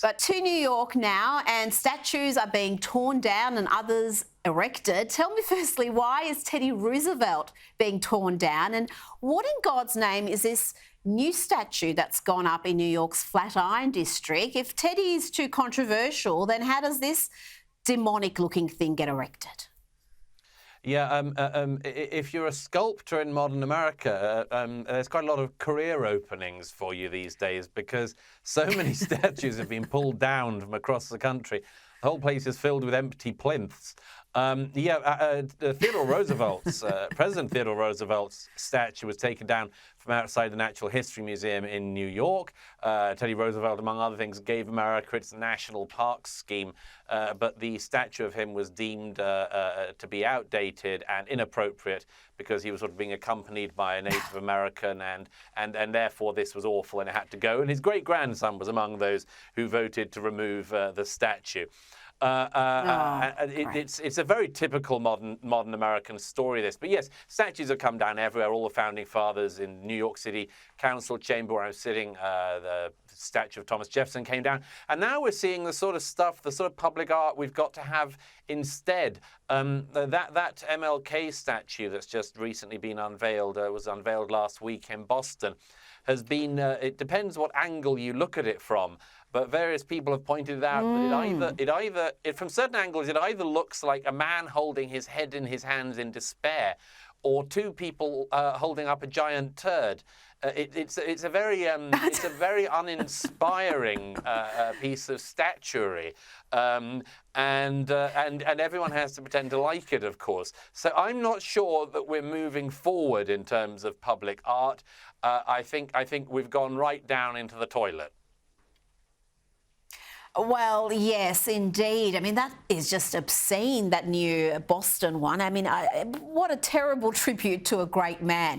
But to New York now, and statues are being torn down and others erected. Tell me firstly, why is Teddy Roosevelt being torn down? And what in God's name is this new statue that's gone up in New York's Flatiron district? If Teddy is too controversial, then how does this demonic-looking thing get erected? Yeah, if you're a sculptor in modern America, there's quite a lot of career openings for you these days because so many statues have been pulled down from across the country. The whole place is filled with empty plinths. Theodore Roosevelt's, President Theodore Roosevelt's statue was taken down from outside the Natural History Museum in New York. Teddy Roosevelt, among other things, gave America its national parks scheme, but the statue of him was deemed to be outdated and inappropriate because he was sort of being accompanied by a Native American, and therefore this was awful and it had to go. And his great-grandson was among those who voted to remove the statue. It's a very typical modern American story, this. But yes, statues have come down everywhere. All the founding fathers in New York City Council chamber where I'm sitting, the statue of Thomas Jefferson came down. And now we're seeing the sort of stuff, the sort of public art we've got to have instead. That MLK statue that's just recently been unveiled, was unveiled last week in Boston, has been, it depends what angle you look at it from, but various people have pointed out that from certain angles, it either looks like a man holding his head in his hands in despair, or two people holding up a giant turd. It's a very uninspiring piece of statuary, and everyone has to pretend to like it, of course. So I'm not sure that we're moving forward in terms of public art. I think we've gone right down into the toilet. Well, yes, indeed. I mean, that is just obscene, that new Boston one. I mean, what a terrible tribute to a great man.